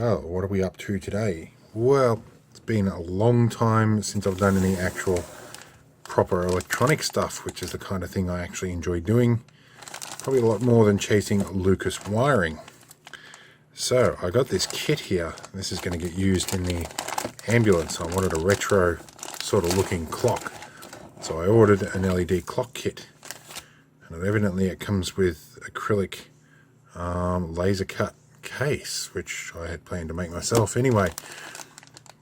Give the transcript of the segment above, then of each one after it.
Well, what are we up to today? Well, it's been a long time since I've done any actual proper electronic stuff, which is the kind of thing I actually enjoy doing. Probably a lot more than chasing Lucas wiring. So I got this kit here. This is going to get used in the ambulance. I wanted a retro sort of looking clock. So I ordered an LED clock kit. And evidently it comes with acrylic laser cut case, which I had planned to make myself anyway.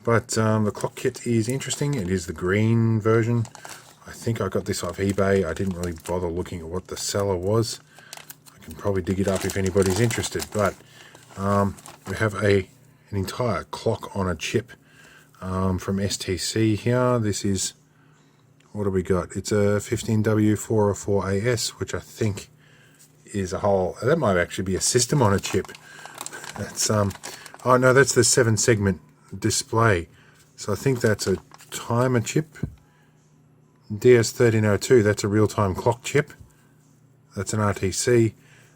But the clock kit is interesting. It is the green version. I think I got this off eBay. I didn't really bother looking at what the seller was. I can probably dig it up if anybody's interested. But we have an entire clock on a chip from STC here. This is, what do we got? It's a 15W404AS, which I think is a whole, that might actually be a system on a chip. That's oh no, that's the 7-segment display. So I think that's a timer chip. DS1302, that's a real-time clock chip. That's an RTC,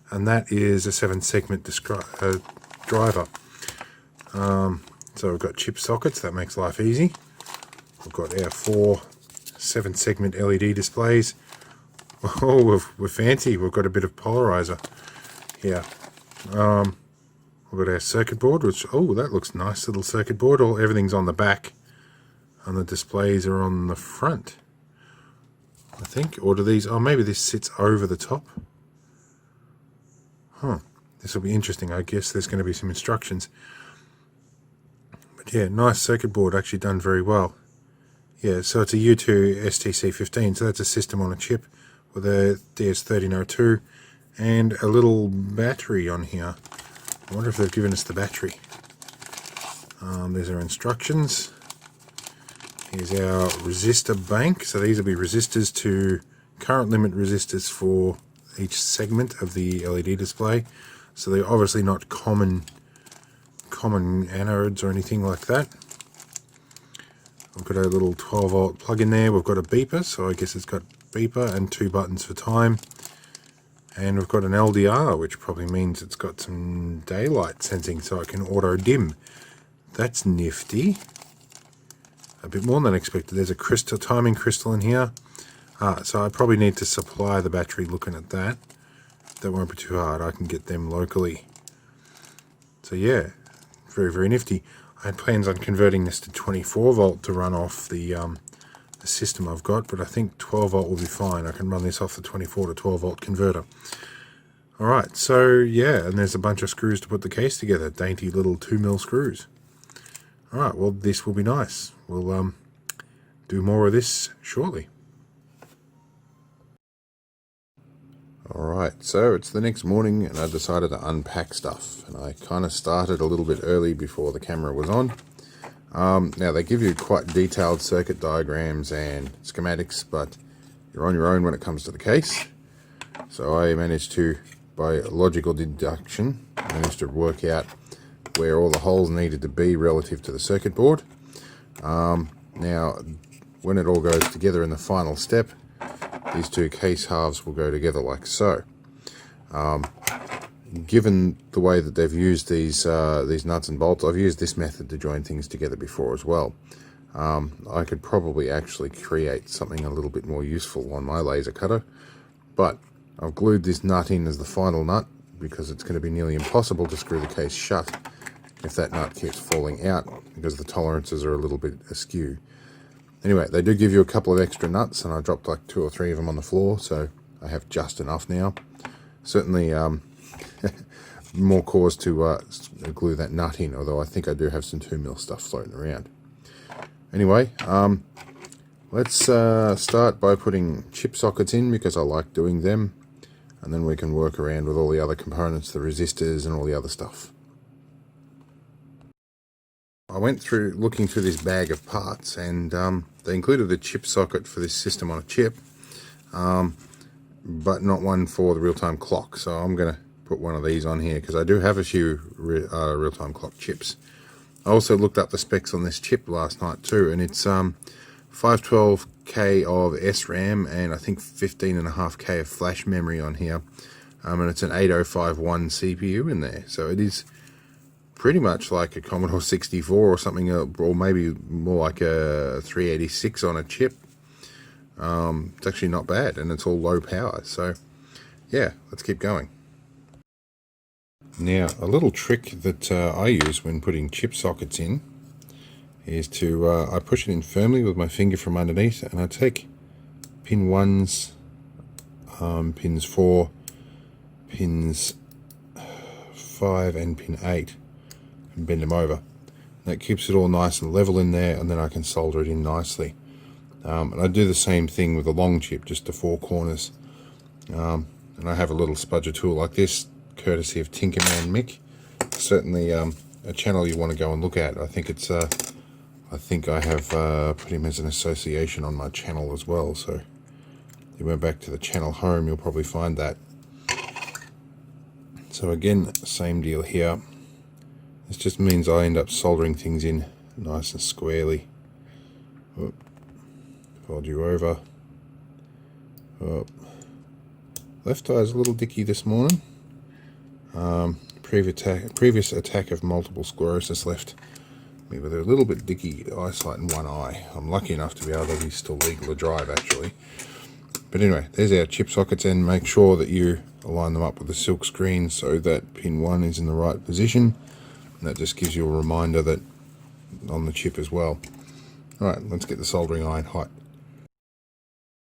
and that is a 7-segment driver. So we've got chip sockets, that makes life easy. We've got our 4 7-segment LED displays. Oh, we're fancy. We've got a bit of polarizer here. We've got our circuit board, which, oh, that looks nice, little circuit board. Everything's on the back, and the displays are on the front, I think. Or do these, oh, maybe this sits over the top. Huh, this will be interesting. I guess there's going to be some instructions. But yeah, nice circuit board, actually done very well. Yeah, so it's a U2 STC15, so that's a system on a chip with a DS1302 and a little battery on here. I wonder if they've given us the battery. There's our instructions. Here's our resistor bank. So these will be resistors to current limit resistors for each segment of the LED display. So they're obviously not common anodes or anything like that. We've got a little 12-volt plug in there. We've got a beeper, so I guess it's got beeper and 2 buttons for time. And we've got an LDR, which probably means it's got some daylight sensing, so it can auto dim. That's nifty. A bit more than expected. There's a crystal, timing crystal in here. So I probably need to supply the battery looking at that. That won't be too hard. I can get them locally. So yeah, very, very nifty. I had plans on converting this to 24 volt to run off the system I've got, but I think 12 volt will be fine. I can run this off the 24 to 12 volt converter. Alright, so yeah, and there's a bunch of screws to put the case together. Dainty little 2mm screws. Alright, well, this will be nice. We'll do more of this shortly. Alright, so it's the next morning and I decided to unpack stuff. And I kind of started a little bit early before the camera was on. Now they give you quite detailed circuit diagrams and schematics, but you're on your own when it comes to the case. So I managed to, by logical deduction, work out where all the holes needed to be relative to the circuit board. Now, when it all goes together in the final step, these 2 case halves will go together like so. Given the way that they've used these nuts and bolts, I've used this method to join things together before as well. I could probably actually create something a little bit more useful on my laser cutter, but I've glued this nut in as the final nut because it's going to be nearly impossible to screw the case shut if that nut keeps falling out because the tolerances are a little bit askew. Anyway, they do give you a couple of extra nuts, and I dropped like 2 or 3 of them on the floor, so I have just enough now. Certainly more cause to glue that nut in, although I think I do have some 2mm stuff floating around. Anyway, let's start by putting chip sockets in because I like doing them, and then we can work around with all the other components, the resistors and all the other stuff. I went through looking through this bag of parts, and they included a chip socket for this system on a chip, but not one for the real-time clock. So I'm going to put one of these on here because I do have a few real-time clock chips. I also looked up the specs on this chip last night too, and it's 512K of SRAM and I think 15.5K of flash memory on here, and it's an 8051 CPU in there. So it is pretty much like a Commodore 64 or something, or maybe more like a 386 on a chip. It's actually not bad, and it's all low power. So yeah, let's keep going. Now, a little trick that I use when putting chip sockets in is to, I push it in firmly with my finger from underneath, and I take pin 1s, pins 4, pins 5 and pin 8, and bend them over. That keeps it all nice and level in there, and then I can solder it in nicely. And I do the same thing with a long chip, just the 4 corners. And I have a little spudger tool like this, courtesy of Tinkerman Mick. Certainly a channel you want to go and look at. I think it's I think I have put him as an association on my channel as well, so if you went back to the channel home, you'll probably find that. So again, same deal here. This just means I end up soldering things in nice and squarely. Fold you over. Left eye's a little dicky this morning. Previous attack of multiple sclerosis left me with a little bit dicky eyesight in one eye. I'm lucky enough to be able to be still legal to drive, actually. But anyway, there's our chip sockets, and make sure that you align them up with the silk screen so that pin 1 is in the right position. And that just gives you a reminder that on the chip as well. Alright, let's get the soldering iron hot.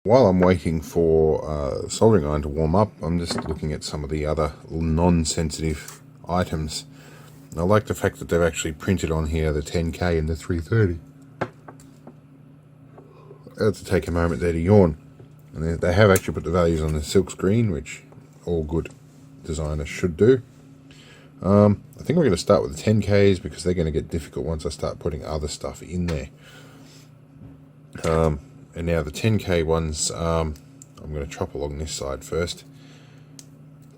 While I'm waiting for soldering iron to warm up, I'm just looking at some of the other non-sensitive items. I like the fact that they've actually printed on here the 10K and the 330. I have to take a moment there to yawn. And they have actually put the values on the silk screen, which all good designers should do. I think we're going to start with the 10Ks because they're going to get difficult once I start putting other stuff in there. And now the 10K ones, I'm going to chop along this side first.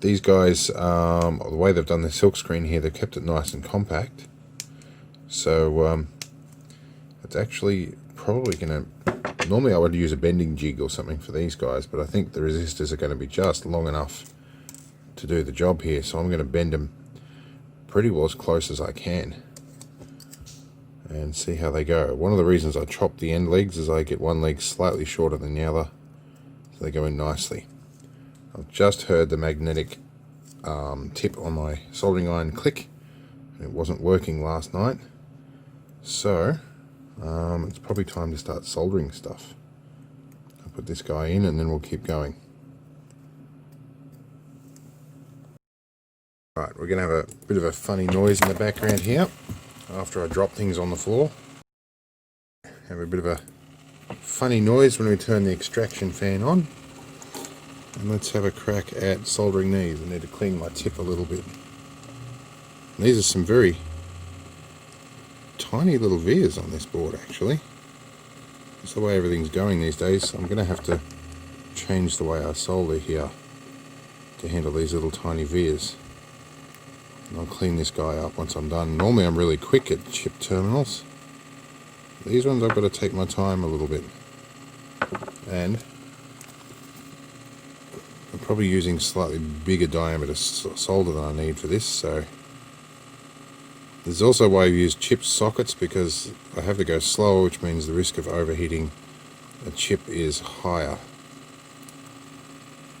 These guys, the way they've done the silk screen here, they've kept it nice and compact. So it's actually probably going to... Normally I would use a bending jig or something for these guys, but I think the resistors are going to be just long enough to do the job here. So I'm going to bend them pretty well as close as I can and see how they go. One of the reasons I chop the end legs is I get one leg slightly shorter than the other, so they go in nicely. I've just heard the magnetic tip on my soldering iron click, and it wasn't working last night, so it's probably time to start soldering stuff. I'll put this guy in and then we'll keep going. Right, we're going to have a bit of a funny noise in the background here after I drop things on the floor. Have a bit of a funny noise when we turn the extraction fan on. And let's have a crack at soldering these. I need to clean my tip a little bit. And these are some very tiny little vias on this board, actually. That's the way everything's going these days. I'm going to have to change the way I solder here to handle these little tiny vias. And I'll clean this guy up once I'm done. Normally I'm really quick at chip terminals. These ones I've got to take my time a little bit. And I'm probably using slightly bigger diameter solder than I need for this, so there's also why I use chip sockets, because I have to go slower, which means the risk of overheating a chip is higher.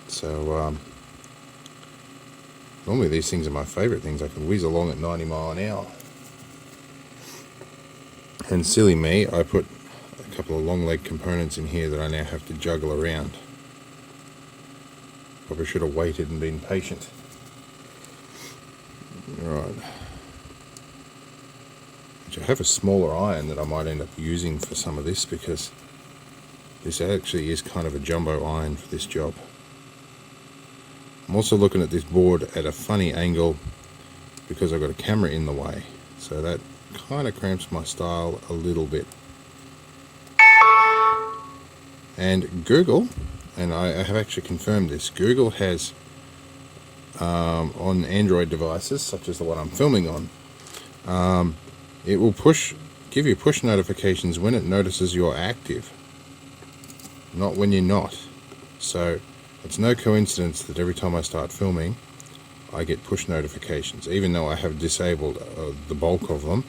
So normally these things are my favourite things. I can whiz along at 90 miles an hour. And silly me, I put a couple of long leg components in here that I now have to juggle around. Probably should have waited and been patient. Right. I have a smaller iron that I might end up using for some of this, because this actually is kind of a jumbo iron for this job. I'm also looking at this board at a funny angle because I've got a camera in the way, so that kind of cramps my style a little bit. And Google, and I have actually confirmed this, Google has on Android devices such as the one I'm filming on, it will give you push notifications when it notices you're active, not when you're not. So it's no coincidence that every time I start filming, I get push notifications. Even though I have disabled the bulk of them,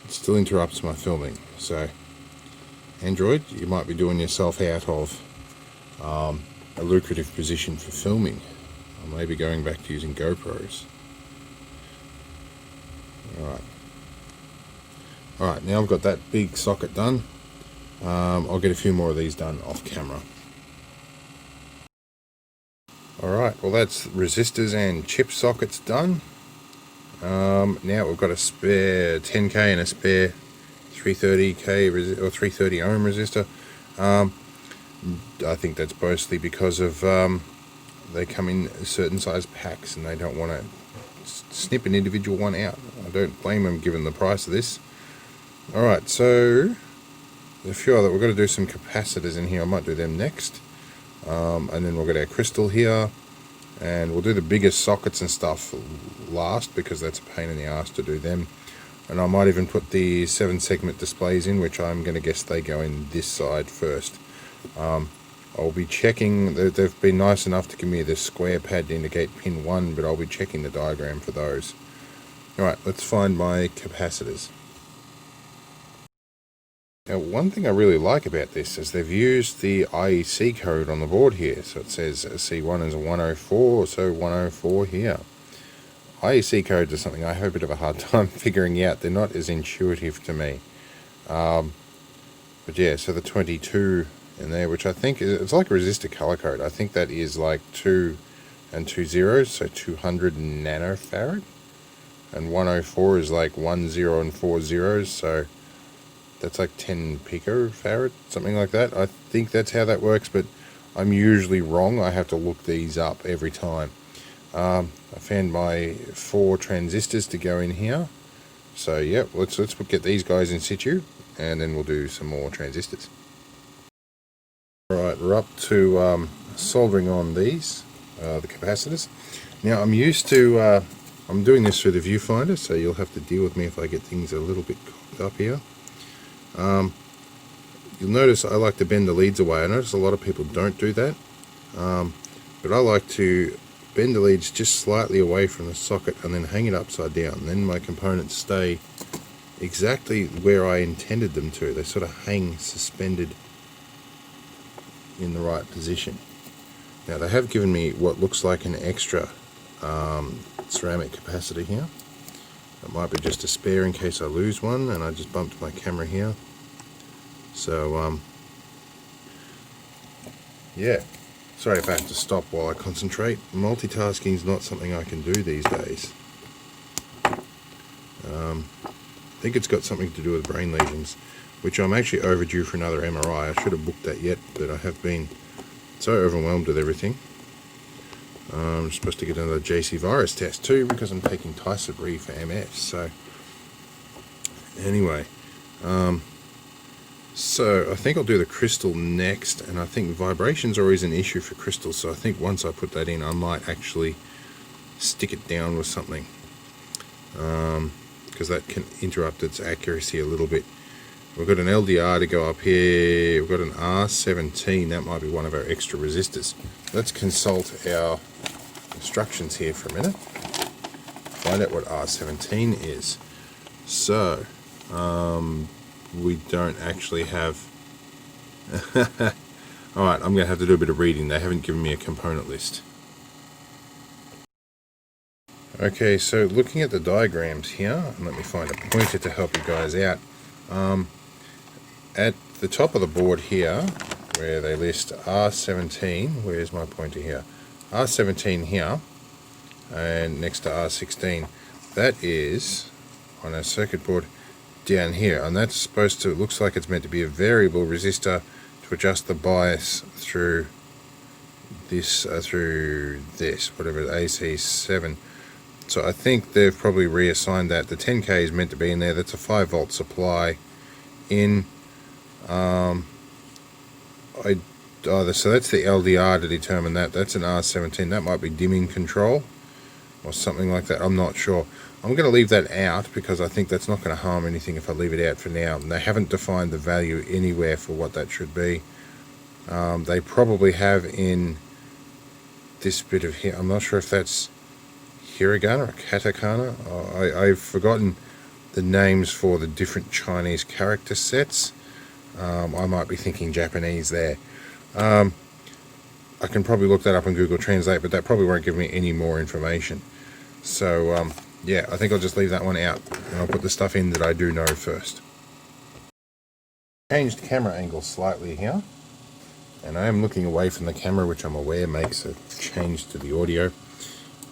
it still interrupts my filming. So Android, you might be doing yourself out of a lucrative position for filming. I may be going back to using GoPros. Alright, now I've got that big socket done. I'll get a few more of these done off camera. Alright, well that's resistors and chip sockets done. Now we've got a spare 10k and a spare 330k or 330 ohm resistor. I think that's mostly because of they come in certain size packs and they don't want to snip an individual one out. I don't blame them given the price of this. Alright, so there's a few other, we've got to do some capacitors in here. I might do them next. And then we'll get our crystal here, and we'll do the biggest sockets and stuff last because that's a pain in the ass to do them. And I might even put the 7-segment displays in, which I'm going to guess they go in this side first. I'll be checking, they've been nice enough to give me this square pad to indicate pin 1, but I'll be checking the diagram for those. Alright, let's find my capacitors. Now, one thing I really like about this is they've used the IEC code on the board here. So it says C1 is a 104, so 104 here. IEC codes are something I have a bit of a hard time figuring out. They're not as intuitive to me. But yeah, so the 22 in there, which I think is, it's like a resistor color code. I think that is like 2 and 2 zeros, so 200 nanofarad. And 104 is like 1 0 and 4 zeros, so that's like 10 picofarad, something like that. I think that's how that works, but I'm usually wrong. I have to look these up every time. I found my 4 transistors to go in here. So yeah, let's get these guys in situ, and then we'll do some more transistors. Alright, we're up to soldering on these, the capacitors. Now I'm used to, I'm doing this through the viewfinder, so you'll have to deal with me if I get things a little bit cocked up here. You'll notice I like to bend the leads away. I notice a lot of people don't do that, but I like to bend the leads just slightly away from the socket and then hang it upside down. Then my components stay exactly where I intended them to. They sort of hang suspended in the right position. Now they have given me what looks like an extra ceramic capacitor here. It might be just a spare in case I lose one, and I just bumped my camera here. So, yeah. Sorry if I have to stop while I concentrate. Multitasking is not something I can do these days. I think it's got something to do with brain lesions, which I'm actually overdue for another MRI. I should have booked that yet, but I have been so overwhelmed with everything. I'm supposed to get another JC virus test too because I'm taking Tysabri for MS. So anyway, so I think I'll do the crystal next, and I think vibrations are always an issue for crystals. So I think once I put that in, I might actually stick it down with something, because that can interrupt its accuracy a little bit. We've got an LDR to go up here. We've got an R17. That might be one of our extra resistors. Let's consult our instructions here for a minute. Find out what R17 is. So, we don't actually have... Alright, I'm going to have to do a bit of reading. They haven't given me a component list. Okay, so looking at the diagrams here, and let me find a pointer to help you guys out. At the top of the board here, where they list R17, where's my pointer here? R17 here, and next to R16, that is on our circuit board down here, and that's supposed to, looks like it's meant to be a variable resistor to adjust the bias through this, whatever, AC7. So I think they've probably reassigned that. The 10k is meant to be in there. That's a 5 volt supply in. So that's the LDR to determine that. That's an R17. That might be dimming control or something like that. I'm not sure. I'm going to leave that out because I think that's not going to harm anything if I leave it out for now. And they haven't defined the value anywhere for what that should be. They probably have in this bit of here. I'm not sure if that's hiragana or katakana. I've forgotten the names for the different Chinese character sets. I might be thinking Japanese there. I can probably look that up on Google Translate, but that probably won't give me any more information. So yeah, I think I'll just leave that one out, and I'll put the stuff in that I do know first. Changed camera angle slightly here, and I am looking away from the camera, which I'm aware makes a change to the audio.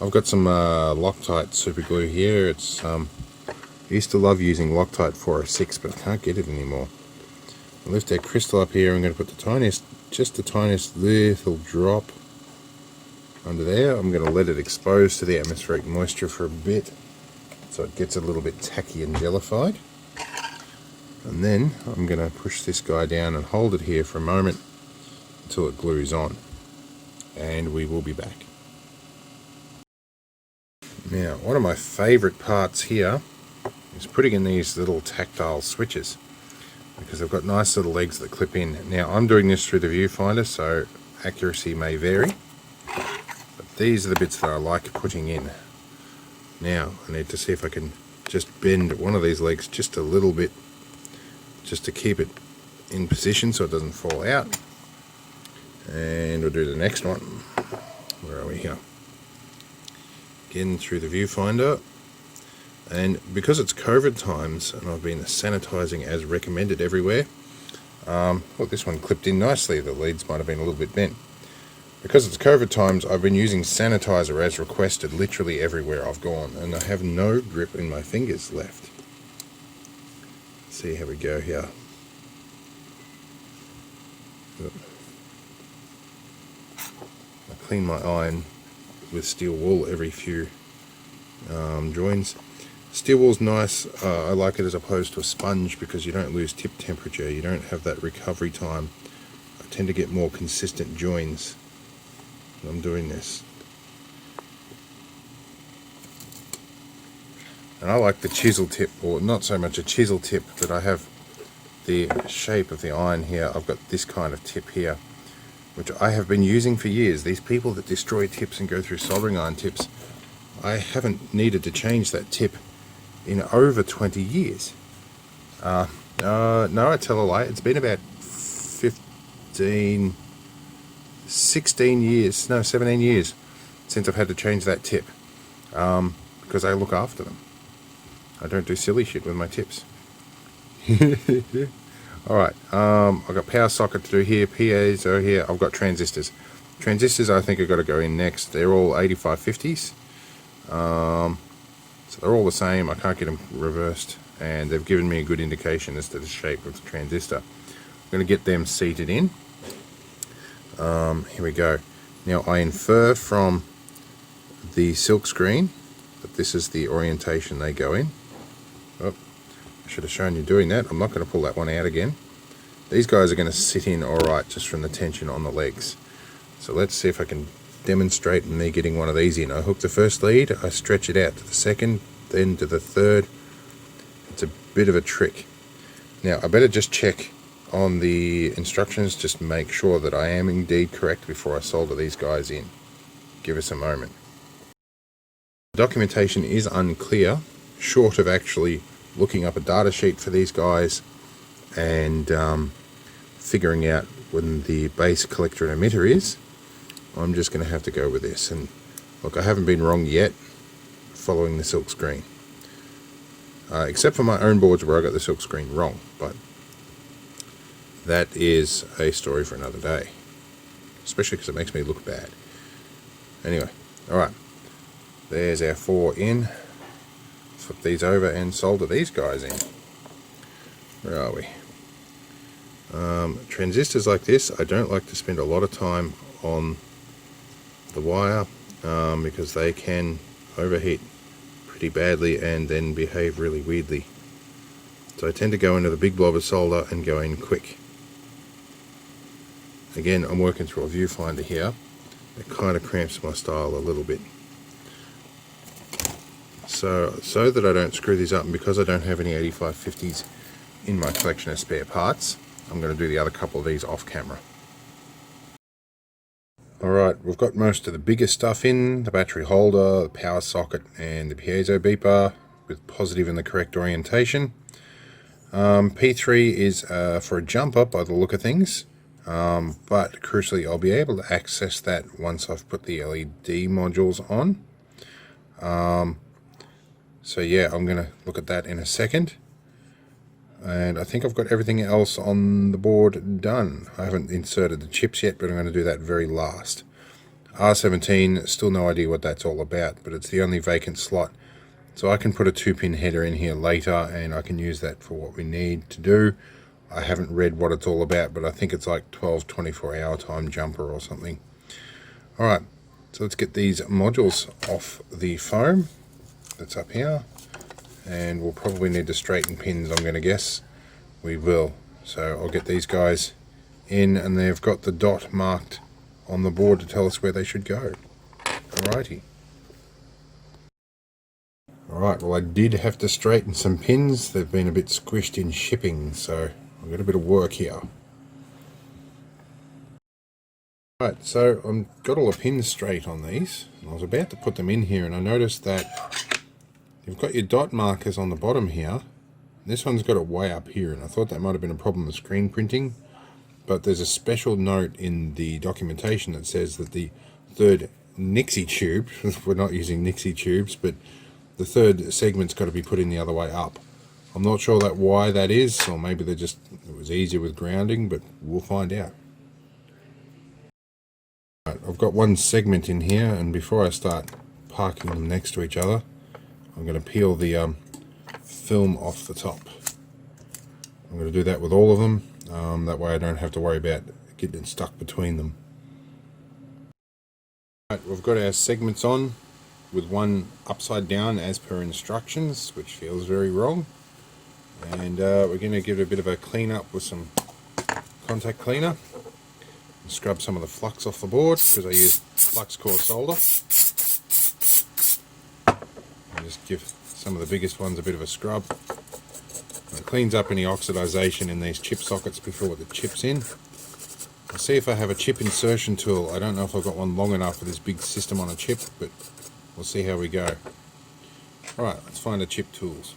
I've got some Loctite super glue here. It's I used to love using Loctite 406, but I can't get it anymore. I'll lift that crystal up here. I'm going to put the tiniest, just the tiniest little drop under there. I'm going to let it expose to the atmospheric moisture for a bit, so it gets a little bit tacky and jellified. And then I'm going to push this guy down and hold it here for a moment until it glues on, and we will be back. Now, one of my favourite parts here is putting in these little tactile switches, because they've got nice little legs that clip in. Now, I'm doing this through the viewfinder, so accuracy may vary, but these are the bits that I like putting in. Now, I need to see if I can just bend one of these legs just a little bit, just to keep it in position so it doesn't fall out. And we'll do the next one. Where are we here? Again, through the viewfinder. And because it's COVID times and I've been sanitizing as recommended everywhere, look, this one clipped in nicely. The leads might have been a little bit bent. Because it's COVID times, I've been using sanitizer as requested literally everywhere I've gone, and I have no grip in my fingers left. Let's see how we go here. I clean my iron with steel wool every few joins. Steel wool's nice. I like it as opposed to a sponge because you don't lose tip temperature. You don't have that recovery time. I tend to get more consistent joins when I'm doing this. And I like the chisel tip, or not so much a chisel tip, but I have the shape of the iron here. I've got this kind of tip here, which I have been using for years. These people that destroy tips and go through soldering iron tips, I haven't needed to change that tip in over 20 years. No, I tell a lie. It's been about 16 years, no, 17 years since I've had to change that tip, because I look after them. I don't do silly shit with my tips. Alright, I've got power socket to do here, PAs are here, I've got transistors. Transistors I think have got to go in next. They're all 8550s. So they're all the same. I can't get them reversed, and they've given me a good indication as to the shape of the transistor. I'm going to get them seated in. Here we go. Now I infer from the silk screen that this is the orientation they go in. Oh, I should have shown you doing that. I'm not going to pull that one out again. These guys are going to sit in alright just from the tension on the legs. So let's see if I can demonstrate me getting one of these in. I hook the first lead, I stretch it out to the second, then to the third. It's a bit of a trick. Now I better just check on the instructions, just make sure that I am indeed correct before I solder these guys in. Give us a moment. The documentation is unclear, short of actually looking up a data sheet for these guys and figuring out when the base collector and emitter is. I'm just going to have to go with this. And look, I haven't been wrong yet following the silk screen, except for my own boards where I got the silk screen wrong, but that is a story for another day, especially because it makes me look bad. Anyway, alright, there's our 4 in. Flip these over and solder these guys in. Where are we? Transistors like this, I don't like to spend a lot of time on the wire, because they can overheat pretty badly and then behave really weirdly. So I tend to go into the big blob of solder and go in quick. Again, I'm working through a viewfinder here. It kind of cramps my style a little bit. So that I don't screw these up, and because I don't have any 8550s in my collection of spare parts, I'm going to do the other couple of these off camera. Alright, we've got most of the bigger stuff in, the battery holder, the power socket and the piezo beeper with positive in the correct orientation. P3 is for a jumper by the look of things, but crucially I'll be able to access that once I've put the LED modules on. So yeah, I'm going to look at that in a second. And I think I've got everything else on the board done. I haven't inserted the chips yet, but I'm going to do that very last. R17, still no idea what that's all about, but it's the only vacant slot. So I can put a 2-pin header in here later, and I can use that for what we need to do. I haven't read what it's all about, but I think it's like 24-hour time jumper or something. Alright, so let's get these modules off the foam that's up here. And we'll probably need to straighten pins, I'm going to guess. We will. So I'll get these guys in, and they've got the dot marked on the board to tell us where they should go. Alrighty. Alright, well I did have to straighten some pins. They've been a bit squished in shipping, so I've got a bit of work here. Right, so I've got all the pins straight on these, and I was about to put them in here, and I noticed that you've got your dot markers on the bottom here. This one's got it way up here, and I thought that might have been a problem with screen printing. But there's a special note in the documentation that says that the third Nixie tube, we're not using Nixie tubes, but the third segment's got to be put in the other way up. I'm not sure why that is, or maybe it was easier with grounding, but we'll find out. Right, I've got one segment in here, and before I start parking them next to each other, I'm going to peel the film off the top. I'm going to do that with all of them, that way I don't have to worry about getting stuck between them. Right, we've got our segments on with one upside down as per instructions, which feels very wrong. And we're going to give it a bit of a clean up with some contact cleaner. And scrub some of the flux off the board, because I use flux core solder. Just give some of the biggest ones a bit of a scrub. And it cleans up any oxidization in these chip sockets before the chip's in. I'll see if I have a chip insertion tool. I don't know if I've got one long enough for this big system on a chip, but we'll see how we go. Alright, let's find the chip tools.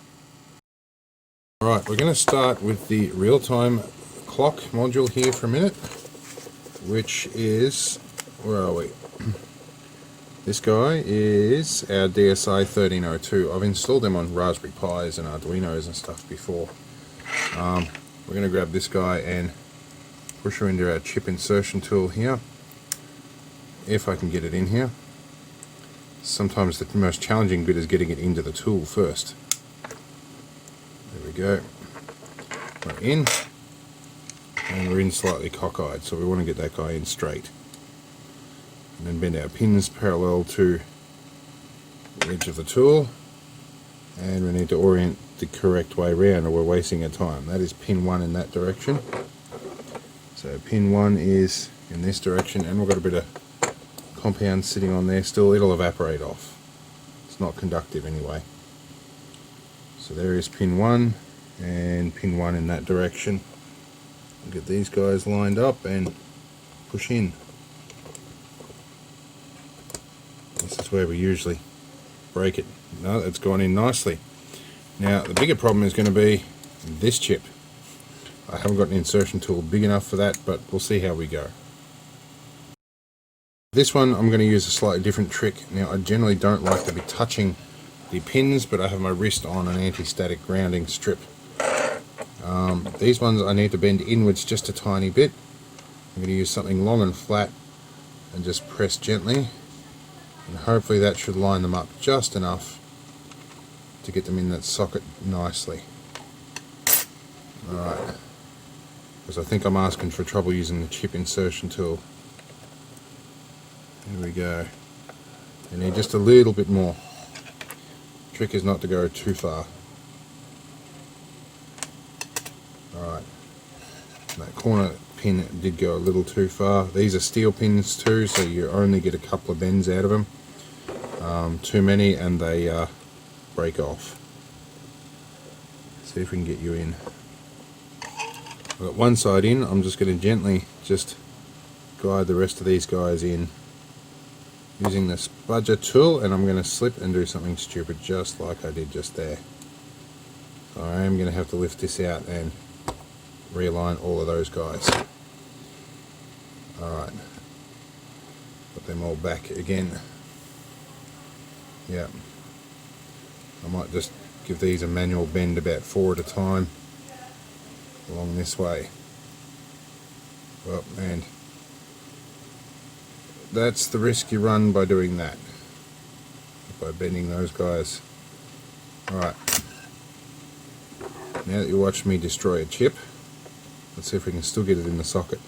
Alright, we're going to start with the real-time clock module here for a minute, which is, where are we? This guy is our DSI 1302. I've installed them on Raspberry Pis and Arduinos and stuff before. We're going to grab this guy and push her into our chip insertion tool here, if I can get it in here. Sometimes the most challenging bit is getting it into the tool first. There we go. We're in, and we're in slightly cockeyed, so we want to get that guy in straight. And then bend our pins parallel to the edge of the tool, and we need to orient the correct way around or we're wasting our time. That is pin 1 in that direction. So pin 1 is in this direction, and we've got a bit of compound sitting on there still. It'll evaporate off. It's not conductive anyway. So there is pin 1 and pin 1 in that direction. We'll get these guys lined up and push in. This is where we usually break it. No, it's gone in nicely. Now the bigger problem is going to be this chip. I haven't got an insertion tool big enough for that, but we'll see how we go. This one I'm going to use a slightly different trick. Now I generally don't like to be touching the pins, but I have my wrist on an anti-static grounding strip. These ones I need to bend inwards just a tiny bit. I'm going to use something long and flat and just press gently. And hopefully that should line them up just enough to get them in that socket nicely. Alright, because I think I'm asking for trouble using the chip insertion tool. There we go. You need just a little bit more. Trick is not to go too far. Alright, that corner pin did go a little too far. These are steel pins too, so you only get a couple of bends out of them. Too many and they break off. See if we can get you in. I've got one side in. I'm just going to gently just guide the rest of these guys in using the spudger tool, and I'm going to slip and do something stupid just like I did just there. So I am going to have to lift this out and realign all of those guys. Alright, put them all back again. Yep. I might just give these a manual bend about 4 at a time along this way. Well, and that's the risk you run by doing that, by bending those guys. Alright, now that you watched me destroy a chip, let's see if we can still get it in the socket.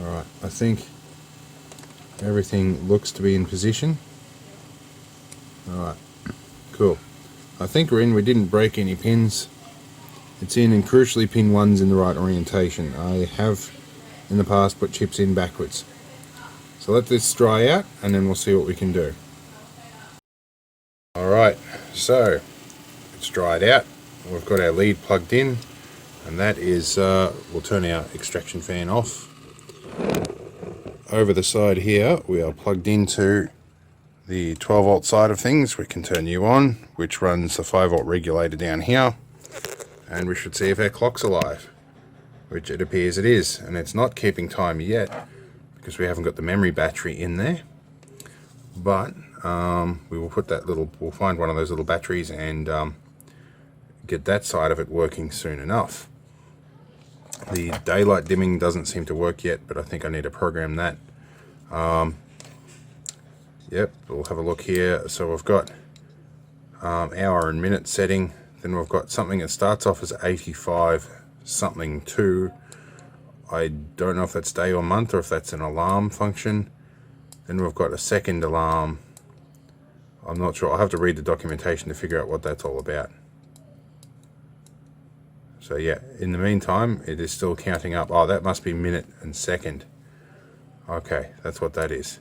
Alright, I think everything looks to be in position. Alright, cool. I think we're in. We didn't break any pins. It's in, and crucially pin 1's in the right orientation. I have in the past put chips in backwards. So let this dry out and then we'll see what we can do. Alright, so it's dried out. We've got our lead plugged in, and that is, we'll turn our extraction fan off. Over the side here we are plugged into the 12 volt side of things. We can turn you on, which runs the 5 volt regulator down here, and we should see if our clock's alive, which it appears it is. And it's not keeping time yet because we haven't got the memory battery in there, but we will put that little, we'll find one of those little batteries and get that side of it working soon enough. The daylight dimming doesn't seem to work yet, but I think I need to program that. Yep, we'll have a look here. So we've got hour and minute setting. Then we've got something that starts off as 85 something 2. I don't know if that's day or month or if that's an alarm function. Then we've got a second alarm. I'm not sure. I'll have to read the documentation to figure out what that's all about. So yeah, in the meantime, it is still counting up. Oh, that must be minute and second. Okay, that's what that is.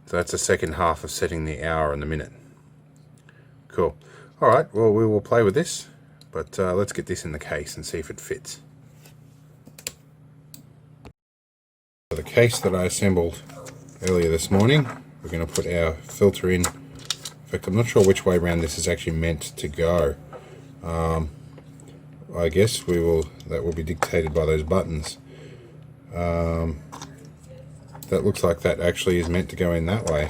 So that's the second half of setting the hour and the minute. Cool. Alright, well, we will play with this, but let's get this in the case and see if it fits. So the case that I assembled earlier this morning, we're going to put our filter in. In fact, I'm not sure which way around this is actually meant to go. I guess that will be dictated by those buttons. That looks like that actually is meant to go in that way.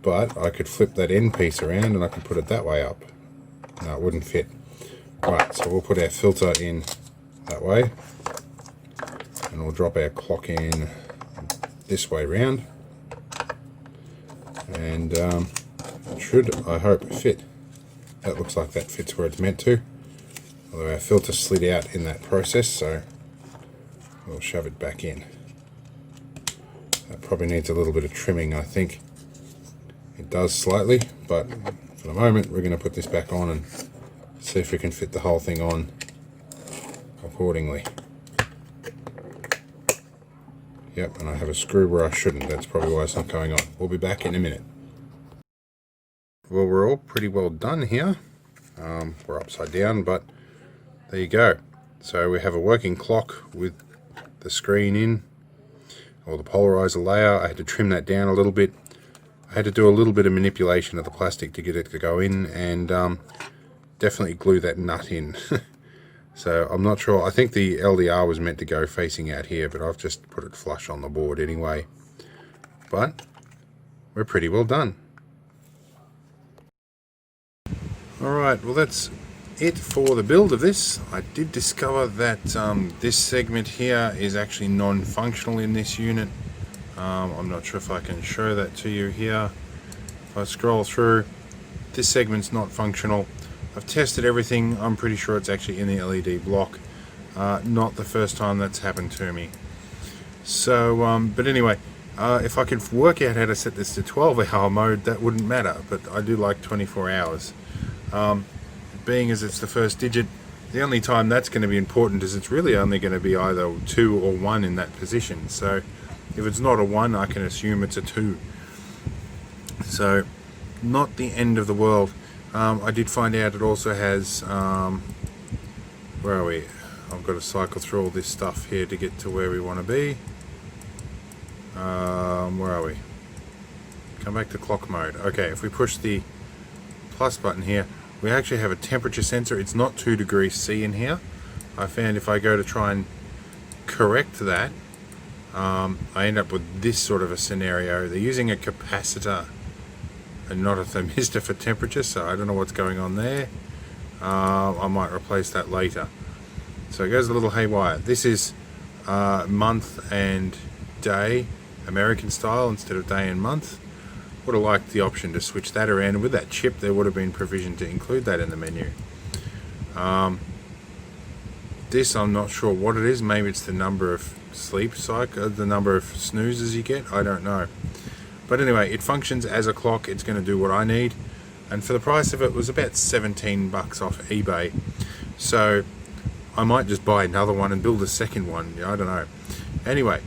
But I could flip that end piece around and I could put it that way up. No, it wouldn't fit. Right, so we'll put our filter in that way. And we'll drop our clock in this way round. And it should, I hope, fit. That looks like that fits where it's meant to. Although our filter slid out in that process, so we'll shove it back in. That probably needs a little bit of trimming, I think. It does slightly, but for the moment we're going to put this back on and see if we can fit the whole thing on accordingly. Yep, and I have a screw where I shouldn't. That's probably why it's not going on. We'll be back in a minute. Well, we're all pretty well done here. We're upside down, but there you go. So we have a working clock with the screen in, or the polarizer layer. I had to trim that down a little bit. I had to do a little bit of manipulation of the plastic to get it to go in, and definitely glue that nut in. So I'm not sure. I think the LDR was meant to go facing out here, but I've just put it flush on the board anyway. But we're pretty well done. Alright, well that's it for the build of this. I did discover that this segment here is actually non-functional in this unit. I'm not sure if I can show that to you here. If I scroll through, this segment's not functional. I've tested everything. I'm pretty sure it's actually in the LED block. Not the first time that's happened to me. So, but anyway, if I could work out how to set this to 12-hour mode, that wouldn't matter, but I do like 24 hours. Being as it's the first digit, the only time that's going to be important is it's really only going to be either 2 or 1 in that position. So if it's not a 1, I can assume it's a 2. So not the end of the world. I did find out it also has, where are we? I've got to cycle through all this stuff here to get to where we want to be. Where are we? Come back to clock mode. Okay, if we push the plus button here, we actually have a temperature sensor. It's not 2 degrees C in here. I found if I go to try and correct that, I end up with this sort of a scenario. They're using a capacitor and not a thermistor for temperature, so I don't know what's going on there. I might replace that later. So it goes a little haywire. This is month and day, American style instead of day and month. Would have liked the option to switch that around, and with that chip there would have been provision to include that in the menu. This I'm not sure what it is. Maybe it's the number of sleep cycle, the number of snoozes you get, I don't know. But anyway, it functions as a clock. It's going to do what I need, and for the price of it was about 17 bucks off eBay. So I might just buy another one and build a second one. I don't know. Anyway,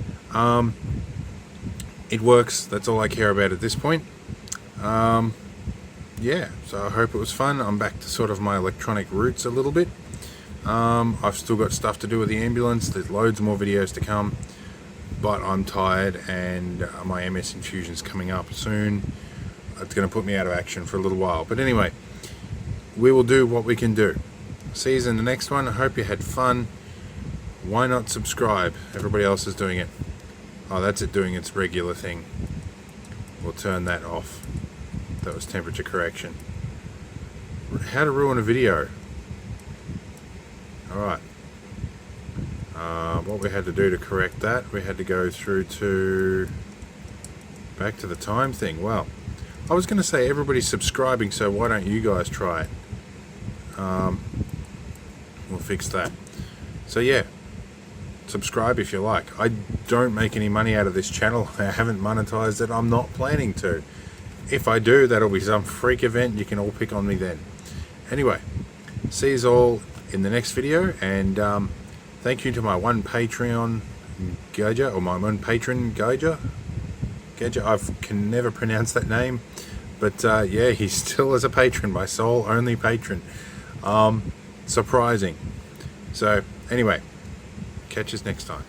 it works. That's all I care about at this point. Yeah, so I hope it was fun. I'm back to sort of my electronic roots a little bit. I've still got stuff to do with the ambulance. There's loads more videos to come, but I'm tired, and my MS infusion's coming up soon. It's going to put me out of action for a little while. But anyway, we will do what we can do. See you in the next one. I hope you had fun. Why not subscribe? Everybody else is doing it. Oh, that's it doing its regular thing. We'll turn that off. That was temperature correction. How to ruin a video. Alright. What we had to do to correct that, we had to go through to back to the time thing. Well, I was going to say everybody's subscribing, so why don't you guys try it? We'll fix that. So yeah, subscribe if you like. I don't make any money out of this channel. I haven't monetized it. I'm not planning to. If I do, that'll be some freak event. You can all pick on me then. Anyway, see you all in the next video, and thank you to my one Patreon Gauger, or my one patron Gauger. I can never pronounce that name, but yeah, he still is a patron, my sole only patron. Surprising. So anyway, catch us next time.